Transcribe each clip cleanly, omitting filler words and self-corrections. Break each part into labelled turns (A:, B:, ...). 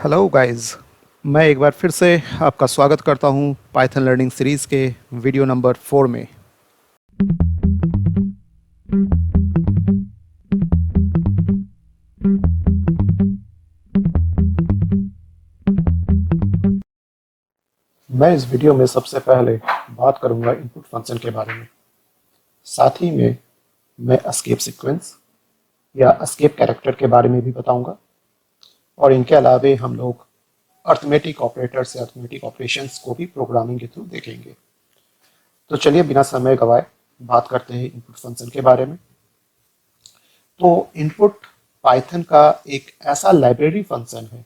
A: Hello guys. मैं एक बार फिर से आपका स्वागत करता हूं पाइथन लर्निंग सीरीज़ के वीडियो नंबर 4 में। मैं इस वीडियो में सबसे पहले बात करूंगा इनपुट फंक्शन के बारे में। साथ ही में मैं एस्केप सीक्वेंस या एस्केप कैरेक्टर के बारे में भी बताऊंगा, और इनके अलावे हम लोग अर्थमेटिक ऑपरेटर्स या अर्थमेटिक ऑपरेशंस को भी प्रोग्रामिंग के थ्रू देखेंगे। तो चलिए बिना समय गवाए बात करते हैं इनपुट फंक्शन के बारे में। तो इनपुट पाइथन का एक ऐसा लाइब्रेरी फंक्शन है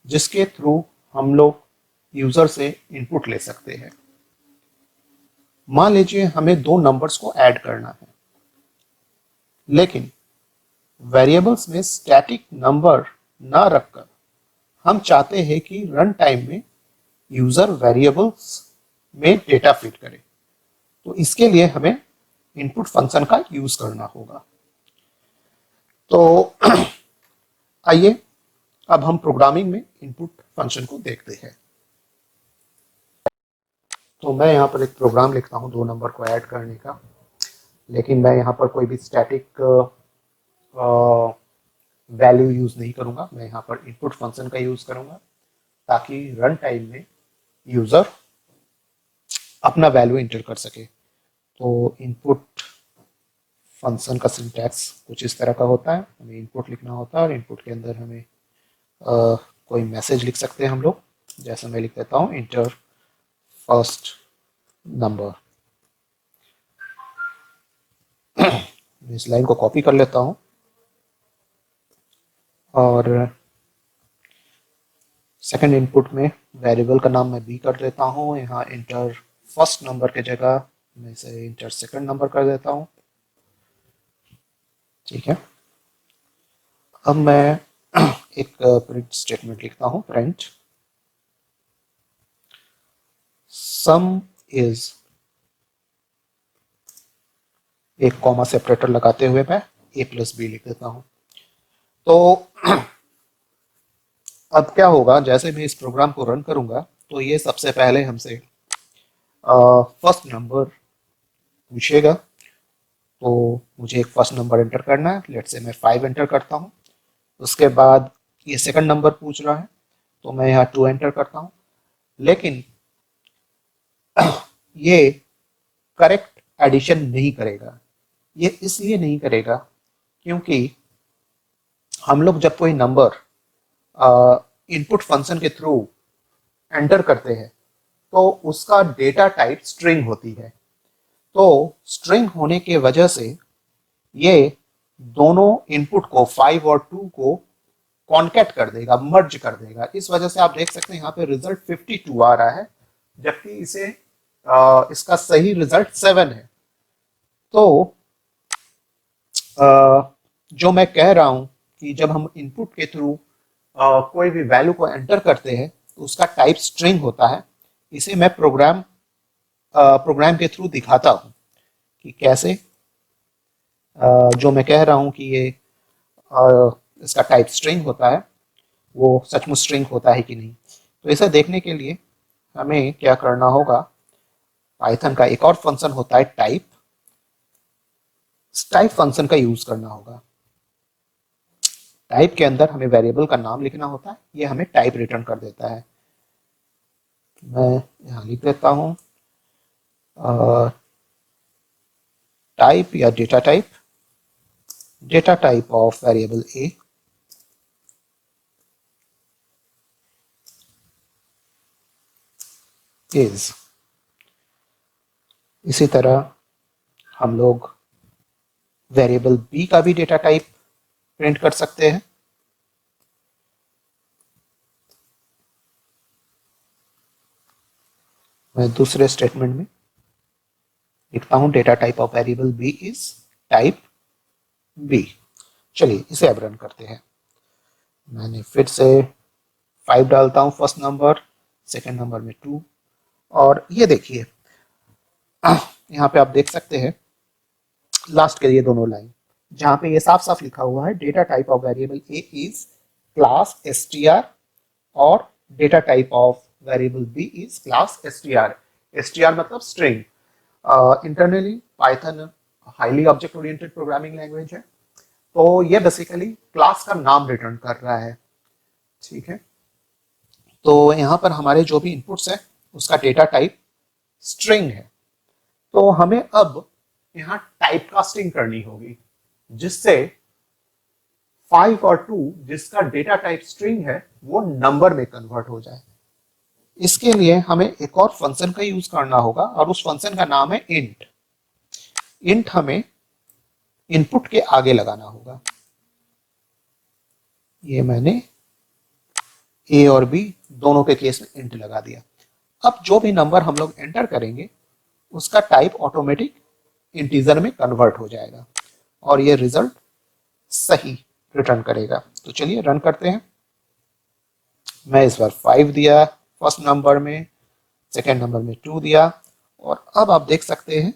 A: जिसके थ्रू हम लोग यूजर से इनपुट ले सकते हैं। मान लीजिए हमें दो नंबर्स को ऐड करना है, लेकिन वेरिएबल्स में स्टैटिक नंबर ना रखकर हम चाहते हैं कि रन टाइम में यूजर वेरिएबल्स में डेटा फिट करे। तो इसके लिए हमें इनपुट फंक्शन का यूज करना होगा। तो आइए अब हम प्रोग्रामिंग में इनपुट फंक्शन को देखते हैं। तो मैं यहाँ पर एक प्रोग्राम लिखता हूँ दो नंबर को ऐड करने का, लेकिन मैं यहाँ पर कोई भी स्टैटिक वैल्यू यूज नहीं करूँगा। मैं यहाँ पर इनपुट फंक्शन का यूज करूँगा ताकि रन टाइम में यूजर अपना वैल्यू इंटर कर सके। तो इनपुट फंक्शन का सिंटैक्स कुछ इस तरह का होता है। हमें इनपुट लिखना होता है और इनपुट के अंदर हमें कोई मैसेज लिख सकते हैं हम लोग। जैसे मैं लिख देता हूँ इंटर फर्स्ट नंबर। इस लाइन को कॉपी कर लेता हूँ और सेकंड इनपुट में वेरिएबल का नाम मैं बी कर देता हूँ। यहाँ इंटर फर्स्ट नंबर के जगह मैं इसे इंटर सेकंड नंबर कर देता हूँ। ठीक है। अब मैं एक प्रिंट स्टेटमेंट लिखता हूँ, प्रिंट सम इज, एक कॉमा सेपरेटर लगाते हुए मैं ए प्लस बी लिख देता हूँ। तो अब क्या होगा, जैसे मैं इस प्रोग्राम को रन करूंगा तो ये सबसे पहले हमसे फर्स्ट नंबर पूछेगा। तो मुझे एक फर्स्ट नंबर एंटर करना है। लेट्स से मैं 5 एंटर करता हूँ। उसके बाद ये सेकंड नंबर पूछ रहा है तो मैं यहाँ 2 एंटर करता हूँ। लेकिन ये करेक्ट एडिशन नहीं करेगा। ये इसलिए नहीं करेगा क्योंकि हम लोग जब कोई नंबर इनपुट फंक्शन के थ्रू एंटर करते हैं तो उसका डेटा टाइप स्ट्रिंग होती है। तो स्ट्रिंग होने के वजह से ये दोनों इनपुट को 5 और 2 को कॉन्कैट कर देगा, मर्ज कर देगा। इस वजह से आप देख सकते हैं यहाँ पे रिजल्ट 52 आ रहा है, जबकि इसे इसका सही रिजल्ट 7 है। तो जो मैं कह रहा हूं कि जब हम इनपुट के थ्रू कोई भी वैल्यू को एंटर करते हैं तो उसका टाइप स्ट्रिंग होता है। इसे मैं प्रोग्राम के थ्रू दिखाता हूं कि कैसे जो मैं कह रहा हूं कि ये इसका टाइप स्ट्रिंग होता है वो सचमुच स्ट्रिंग होता है कि नहीं। तो इसे देखने के लिए हमें क्या करना होगा, पाइथन का एक और फंक्शन होता है टाइप। टाइप फंक्शन का यूज करना होगा। टाइप के अंदर हमें वेरिएबल का नाम लिखना होता है, ये हमें टाइप रिटर्न कर देता है। मैं यहाँ लिख देता हूँ टाइप या data type of variable A is. इसी तरह हम लोग वेरिएबल बी का भी डेटा टाइप प्रिंट कर सकते हैं। मैं दूसरे स्टेटमेंट में लिखता हूं data type of variable B is type B. चलिए इसे अब रन करते हैं। मैंने फिर से 5 डालता हूं फर्स्ट नंबर, सेकंड नंबर में 2, और ये देखिए यहाँ पे आप देख सकते हैं लास्ट के ये दोनों लाइन जहां पे ये साफ साफ लिखा हुआ है data type of variable A is class str और data type of variable B is class str. str मतलब string. Internally Python highly object oriented programming language है, तो ये बेसिकली क्लास का नाम रिटर्न कर रहा है. ठीक है, तो यहाँ पर हमारे जो भी इनपुट्स है उसका डेटा टाइप स्ट्रिंग है. तो हमें अब यहाँ टाइप कास्टिंग करनी होगी, जिससे 5 और 2 जिसका डेटा टाइप स्ट्रिंग है वो नंबर में कन्वर्ट हो जाए. इसके लिए हमें एक और फंक्शन का यूज करना होगा और उस फंक्शन का नाम है इंट. इंट हमें इनपुट के आगे लगाना होगा. ये मैंने ए और बी दोनों के केस में इंट लगा दिया. अब जो भी नंबर हम लोग एंटर करेंगे उसका टाइप ऑटोमेटिक इंटीजर में कन्वर्ट हो जाएगा और ये रिजल्ट सही रिटर्न करेगा. तो चलिए रन करते हैं. मैं इस बार 5 दिया फर्स्ट नंबर में, सेकेंड नंबर में 2 दिया और अब आप देख सकते हैं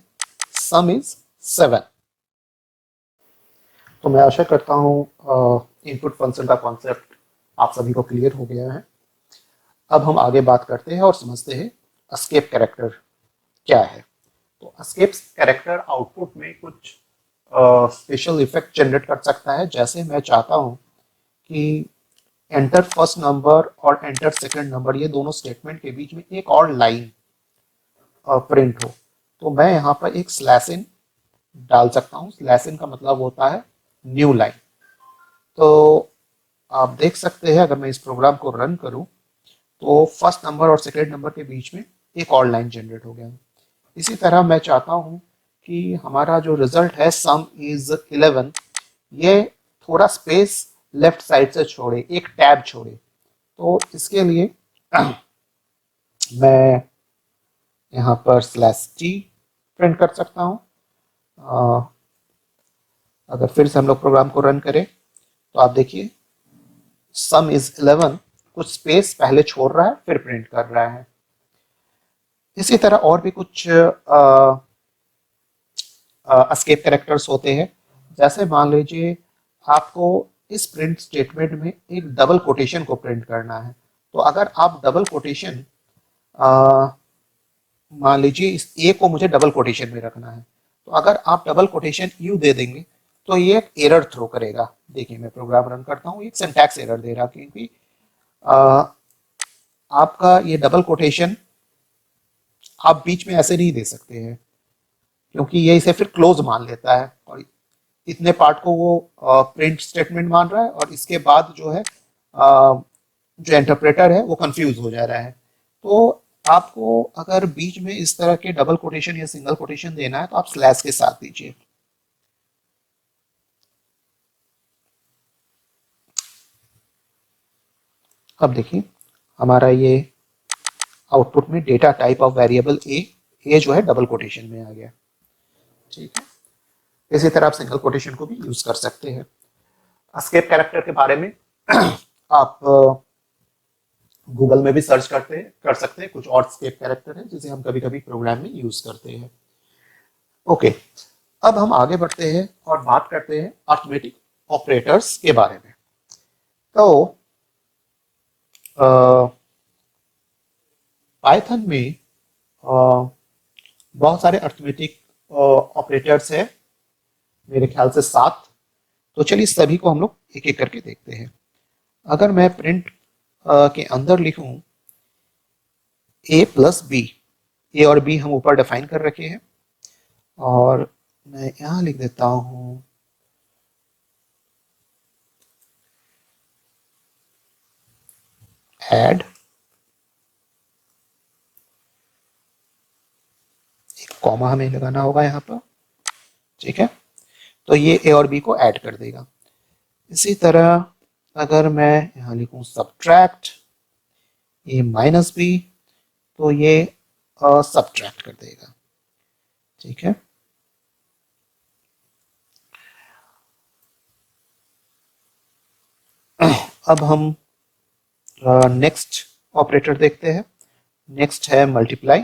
A: सम इज 7. तो मैं आशा करता हूँ इनपुट फंक्शन का कॉन्सेप्ट आप सभी को क्लियर हो गया है. अब हम आगे बात करते हैं और समझते हैं एस्केप कैरेक्टर क्या है. तो एस्केप कैरेक्टर आउटपुट में कुछ स्पेशल इफेक्ट जनरेट कर सकता है. जैसे मैं चाहता हूँ कि एंटर फर्स्ट नंबर और एंटर सेकंड नंबर ये दोनों स्टेटमेंट के बीच में एक और लाइन प्रिंट हो, तो मैं यहाँ पर एक स्लैश इन डाल सकता हूँ. स्लैश इन का मतलब होता है न्यू लाइन. तो आप देख सकते हैं अगर मैं इस प्रोग्राम को रन करूँ तो फर्स्ट नंबर और सेकेंड नंबर के बीच में एक और लाइन जनरेट हो गया. इसी तरह मैं चाहता हूँ कि हमारा जो रिजल्ट है सम इज 11, ये थोड़ा स्पेस लेफ्ट साइड से छोड़े, एक टैब छोड़े. तो इसके लिए मैं यहाँ पर /t प्रिंट कर सकता हूँ. अगर फिर से हम लोग प्रोग्राम को रन करें तो आप देखिए सम इज 11 कुछ स्पेस पहले छोड़ रहा है फिर प्रिंट कर रहा है. इसी तरह और भी कुछ एस्केप कैरेक्टर्स होते हैं. जैसे मान लीजिए आपको इस प्रिंट स्टेटमेंट में एक डबल कोटेशन को प्रिंट करना है. तो अगर आप डबल कोटेशन मान लीजिए इस ए को मुझे डबल कोटेशन में रखना है, तो अगर आप डबल कोटेशन यू दे देंगे तो ये एक एरर थ्रो करेगा. देखिए मैं प्रोग्राम रन करता हूँ, एक सिंटैक्स एरर दे रहा क्योंकि आपका ये डबल कोटेशन आप बीच में ऐसे नहीं दे सकते हैं क्योंकि ये इसे फिर क्लोज मान लेता है और इतने पार्ट को वो प्रिंट स्टेटमेंट मान रहा है और इसके बाद जो है जो इंटरप्रेटर है वो कंफ्यूज हो जा रहा है. तो आपको अगर बीच में इस तरह के डबल कोटेशन या सिंगल कोटेशन देना है तो आप स्लैश के साथ दीजिए. अब देखिए हमारा ये आउटपुट में डेटा टाइप ऑफ वेरिएबल ए जो है डबल कोटेशन में आ गया. ठीक है, इसी तरह आप सिंगल कोटेशन को भी यूज कर सकते हैं. एस्केप कैरेक्टर के बारे में आप गूगल में भी सर्च कर सकते हैं. कुछ और एस्केप कैरेक्टर है जिसे हम कभी कभी प्रोग्राम में यूज करते हैं. ओके, अब हम आगे बढ़ते हैं और बात करते हैं अरिथमेटिक ऑपरेटर्स के बारे में. तो पाइथन में बहुत सारे अरिथमेटिक ऑपरेटर्स है, मेरे ख्याल से 7. तो चलिए सभी को हम लोग एक एक करके देखते हैं. अगर मैं प्रिंट के अंदर लिखूं a प्लस बी, ए और बी हम ऊपर डिफाइन कर रखे हैं और मैं यहां लिख देता हूं ऐड, एक कॉमा हमें लगाना होगा यहाँ पर. ठीक है, तो ये ए और बी को ऐड कर देगा. इसी तरह अगर मैं यहाँ लिखूं सब्ट्रैक्ट ए माइनस बी, तो ये सब्ट्रैक्ट कर देगा. ठीक है, अब हम नेक्स्ट ऑपरेटर देखते हैं. नेक्स्ट है मल्टीप्लाई.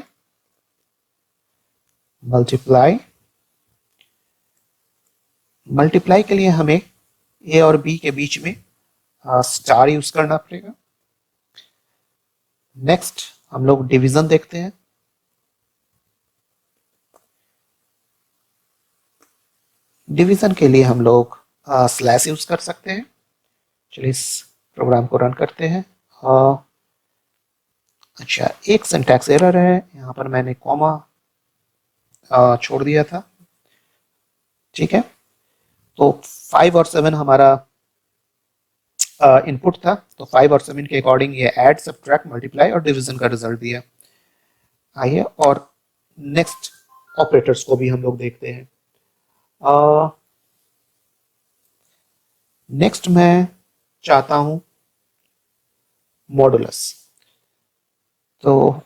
A: मल्टीप्लाई के लिए हमें ए और बी के बीच में स्टार यूज करना पड़ेगा. नेक्स्ट हम लोग डिवीजन देखते हैं। डिवीजन के लिए हम लोग स्लैश यूज कर सकते हैं। चलिए इस प्रोग्राम को रन करते हैं। अच्छा, एक सिंटैक्स एरर है, यहाँ पर मैंने कॉमा छोड़ दिया था। ठीक है, तो 5 और 7 हमारा इनपुट था, तो 5 और 7 के अकॉर्डिंग ये ऐड, सब्ट्रैक्ट, मल्टीप्लाई और डिवीजन का रिजल्ट दिया। आइए और नेक्स्ट ऑपरेटर्स को भी हम लोग देखते हैं। नेक्स्ट मैं चाहता हूं मॉडुलस। तो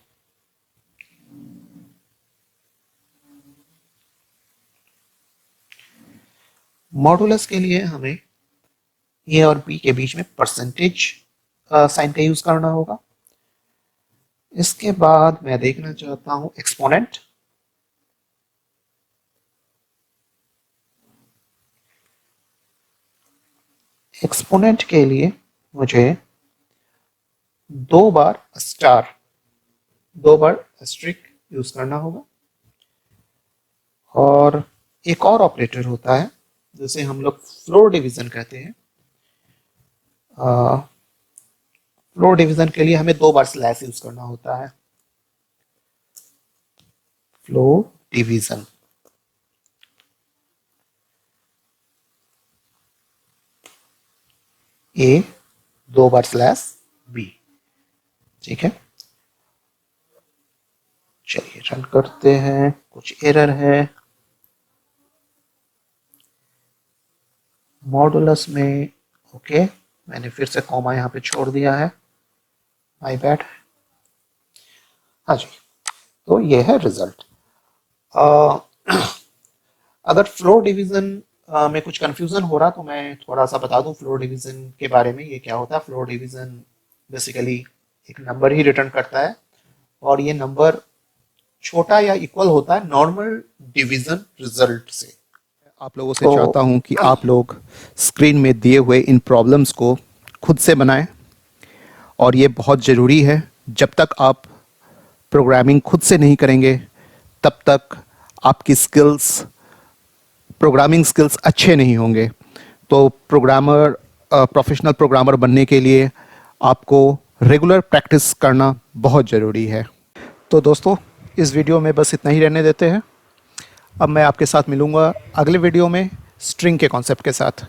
A: मॉडुलस के लिए हमें ए और बी के बीच में परसेंटेज साइन का यूज करना होगा। इसके बाद मैं देखना चाहता हूं एक्सपोनेंट। एक्सपोनेंट के लिए मुझे 2 बार स्टार, 2 बार एस्ट्रिक यूज करना होगा। और एक और ऑपरेटर होता है जिसे हम लोग फ्लोर डिवीजन कहते हैं। फ्लोर डिवीजन के लिए हमें 2 बार स्लैश यूज करना होता है। फ्लोर डिवीजन ए 2 बार स्लैश बी। ठीक है, चलिए रन करते हैं। कुछ एरर है मॉडुलस में। ओके, मैंने फिर से कॉमा यहाँ पे छोड़ दिया है, माय बैड। हाँ जी, तो ये है रिजल्ट। अगर फ्लोर डिवीजन में कुछ कंफ्यूजन हो रहा तो मैं थोड़ा सा बता दूं फ्लोर डिवीजन के बारे में। ये क्या होता है? फ्लोर डिवीजन बेसिकली एक नंबर ही रिटर्न करता है, और ये नंबर छोटा या इक्वल होता है नॉर्मल डिवीजन रिजल्ट से।
B: आप लोगों से चाहता हूं कि आप लोग स्क्रीन में दिए हुए इन प्रॉब्लम्स को खुद से बनाएं, और ये बहुत ज़रूरी है। जब तक आप प्रोग्रामिंग खुद से नहीं करेंगे तब तक आपकी स्किल्स, प्रोग्रामिंग स्किल्स अच्छे नहीं होंगे। तो प्रोग्रामर, प्रोफेशनल प्रोग्रामर बनने के लिए आपको रेगुलर प्रैक्टिस करना बहुत ज़रूरी है। तो दोस्तों, इस वीडियो में बस इतना ही रहने देते हैं। अब मैं आपके साथ मिलूँगा अगले वीडियो में स्ट्रिंग के कॉन्सेप्ट के साथ।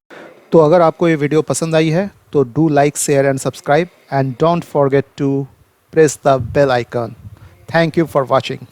B: तो अगर आपको ये वीडियो पसंद आई है तो do like, share and subscribe, and don't forget to press the bell icon. Thank you for watching.